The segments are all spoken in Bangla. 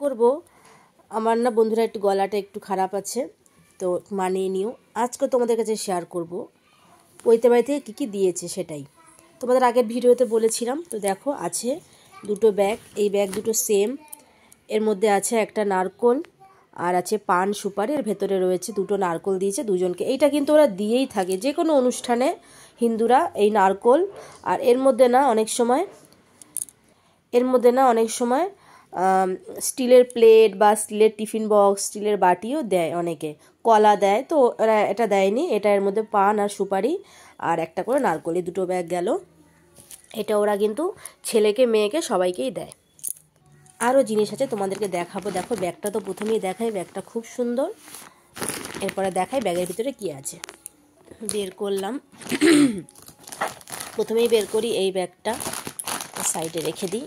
করব আমার না বন্ধুরা একটু গলাটা একটু খারাপ আছে, তো মানিয়ে নিও। আজকে তোমাদের কাছে শেয়ার করব পৈতে বাড়ি থেকে কী কী দিয়েছে সেটাই। তোমাদের আগের ভিডিওতে বলেছিলাম। তো দেখো আছে দুটো ব্যাগ, এই ব্যাগ দুটো সেম। এর মধ্যে আছে একটা নারকোল আর আছে পান সুপারি, এর ভেতরে রয়েছে দুটো নারকোল দিয়েছে দুজনকে। এইটা কিন্তু ওরা দিয়েই থাকে যে কোনো অনুষ্ঠানে হিন্দুরা, এই নারকোল। আর এর মধ্যে না অনেক সময় স্টিলের প্লেট বা স্টিলের টিফিন বক্স, স্টিলের বাটিও দেয়, অনেকে কলা দেয়। তো ওরা এটা দেয়নি, এটা এর মধ্যে পান আর সুপারি আর একটা করে নারকোল, এই দুটো ব্যাগ গেল। এটা ওরা কিন্তু ছেলেকে মেয়েকে সবাইকেই দেয়। আরও জিনিস আছে তোমাদেরকে দেখাবো। দেখো ব্যাগটা তো প্রথমেই দেখাই, ব্যাগটা খুব সুন্দর। এরপরে দেখাই ব্যাগের ভিতরে কি আছে। বের করলাম, প্রথমেই বের করি এই ব্যাগটা, সাইডে রেখে দিই।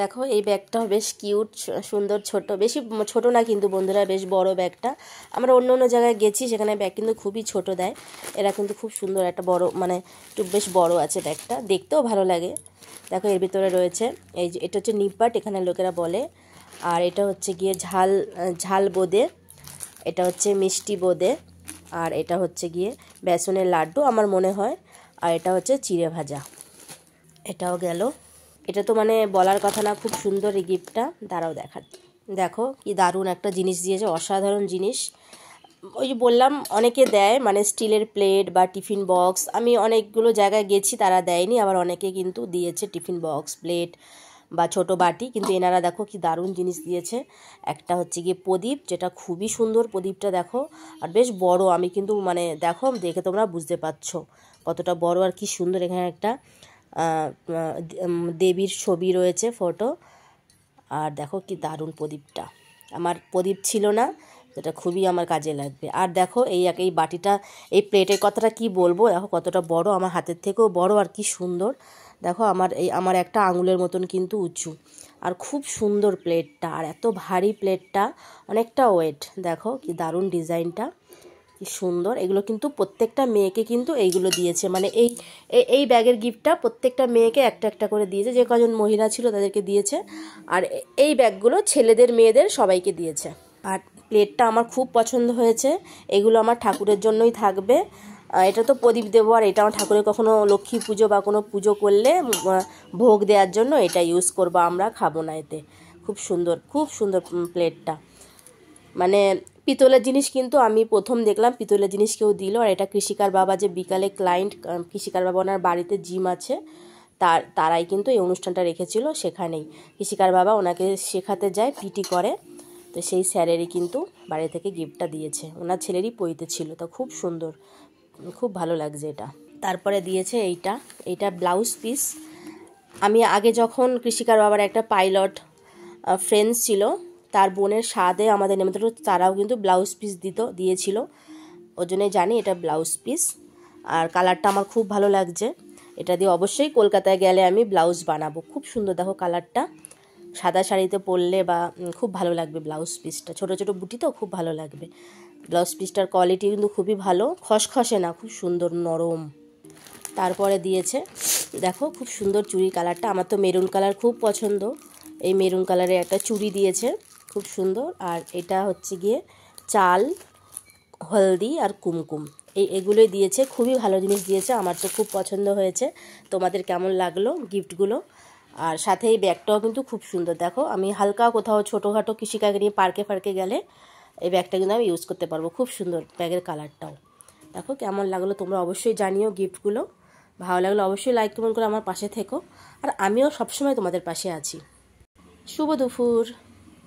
দেখো এই ব্যাগটা বেশ কিউট, সুন্দর, ছোট, বেশি ছোট না কিন্তু বন্ধুরা, বেশ বড় ব্যাগটা। আমরা অন্য অন্য জায়গায় গেছি, সেখানে ব্যাগ কিন্তু খুবই ছোট দেয়, এরা কিন্তু খুব সুন্দর একটা বড়, মানে একটু বেশ বড় আছে ব্যাগটা, দেখতেও ভালো লাগে। দেখো এর ভিতরে রয়েছে এই যে, এটা হচ্ছে নিপাট এখানে লোকেরা বলে। আর এটা হচ্ছে গিয়ে ঝাল বোঁদে, এটা হচ্ছে মিষ্টি বোঁদে, আর এটা হচ্ছে গিয়ে বেসনের লাড্ডু আমার মনে হয়, আর এটা হচ্ছে চিড়ে ভাজা। এটাও গেল। এটা তো মানে বলার কথা না, খুব সুন্দর এই গিফটটা। দাঁড়াও দেখো কি দারুণ একটা জিনিস দিয়েছে, অসাধারণ জিনিস। ওই যে বললাম অনেকে দেয়, মানে স্টিলের প্লেট বা টিফিন বক্স। আমি অনেকগুলো জায়গায় গেছি, তারা দেয়নি, আবার অনেকে কিন্তু দিয়েছে টিফিন বক্স, প্লেট বা ছোট বাটি। কিন্তু এনারা দেখো কি দারুণ জিনিস দিয়েছে। একটা হচ্ছে গিয়ে প্রদীপ, যেটা খুবই সুন্দর প্রদীপটা, দেখো আর বেশ বড়। আমি কিন্তু মানে দেখো, দেখে তোমরা বুঝতে পারছো কতটা বড় আর কি সুন্দর। এখানে একটা দেবীর ছবি রয়েছে, ফটো। আর দেখো কি দারুণ প্রদীপটা, আমার প্রদীপ ছিল না, যেটা খুবই আমার কাজে লাগবে। আর দেখো এই বাটিটা, এই প্লেটের কথাটা কি বলবো, দেখো কতটা বড়, আমার হাতের থেকেও বড় আর কি সুন্দর। দেখো আমার একটা আঙুলের মতন কিন্তু উঁচু, আর খুব সুন্দর প্লেটটা, আর এত ভারী প্লেটটা, অনেকটা ওয়েট। দেখো কি দারুণ ডিজাইনটা, কি সুন্দর। এগুলো কিন্তু প্রত্যেকটা মেয়েকে কিন্তু এইগুলো দিয়েছে, মানে এই ব্যাগের গিফটটা প্রত্যেকটা মেয়েকে একটা একটা করে দিয়েছে, যে কজন মহিলা ছিল তাদেরকে দিয়েছে। আর এই ব্যাগগুলো ছেলেদের মেয়েদের সবাইকে দিয়েছে। আর প্লেটটা আমার খুব পছন্দ হয়েছে, এগুলো আমার ঠাকুরের জন্যই থাকবে। এটা তো প্রদীপ দেবো, আর এটা আমার ঠাকুরের কখনো লক্ষ্মী পুজো বা কোনো পুজো করলে ভোগ দেওয়ার জন্য এটা ইউজ করবো, আমরা খাবো না এতে। খুব সুন্দর প্লেটটা, মানে পিতলের জিনিস কিন্তু আমি প্রথম দেখলাম পিতলের জিনিস কেউ দিল। আর এটা কৃষিকার বাবা, যে বিকালে ক্লায়েন্ট, কৃষিকার বাবা ওনার বাড়িতে জিম আছে, তারাই কিন্তু এই অনুষ্ঠানটা রেখেছিল। সেখানেই কৃষিকার বাবা ওনাকে শেখাতে যায়, পিটি করে, তো সেই স্যারেরই কিন্তু বাড়ি থেকে গিফটটা দিয়েছে, ওনার ছেলেরই পইতে ছিল। তো খুব সুন্দর, খুব ভালো লাগছে এটা। তারপরে দিয়েছে এইটা ব্লাউজ পিস। আমি আগে যখন কৃষিকার বাবার একটা পাইলট ফ্রেন্ডস ছিল, তার বোনের স্বাদে আমাদের নেমন্তন্ন, তারাও কিন্তু ব্লাউজ পিস দিয়েছিল, ওই জন্যই জানি এটা ব্লাউজ পিস। আর কালারটা আমার খুব ভালো লাগছে, এটা দিয়ে অবশ্যই কলকাতায় গেলে আমি ব্লাউজ বানাবো। খুব সুন্দর দেখো কালারটা, সাদা শাড়িতে পরলে বা খুব ভালো লাগবে ব্লাউজ পিসটা, ছোটো ছোটো বুটি তো খুব ভালো লাগবে। ব্লাউজ পিসটার কোয়ালিটি কিন্তু খুবই ভালো, খসখসে না, খুব সুন্দর নরম। তারপরে দিয়েছে দেখো খুব সুন্দর চুড়ি কালারটা, আমার তো মেরুন কালার খুব পছন্দ, এই মেরুন কালারের একটা চুড়ি দিয়েছে, খুব সুন্দর। আর এটা হচ্ছে গিয়ে চাল, হলদি আর কুমকুম, এগুলোই দিয়েছে। খুবই ভালো জিনিস দিয়েছে, আমার তো খুব পছন্দ হয়েছে। তোমাদের কেমন লাগলো গিফটগুলো? আর সাথে এই ব্যাগটাও কিন্তু খুব সুন্দর। দেখো আমি হালকা কোথাও ছোটোখাটো কৃষিকাকে নিয়ে পার্কে গেলে এই ব্যাগটা কিন্তু আমি ইউজ করতে পারবো। খুব সুন্দর ব্যাগের কালারটাও। দেখো কেমন লাগলো তোমরা অবশ্যই জানিও গিফটগুলো। ভালো লাগলো অবশ্যই লাইক কমেন্ট করে আমার পাশে থেকো, আর আমিও সবসময় তোমাদের পাশে আছি। শুভ দুপুর।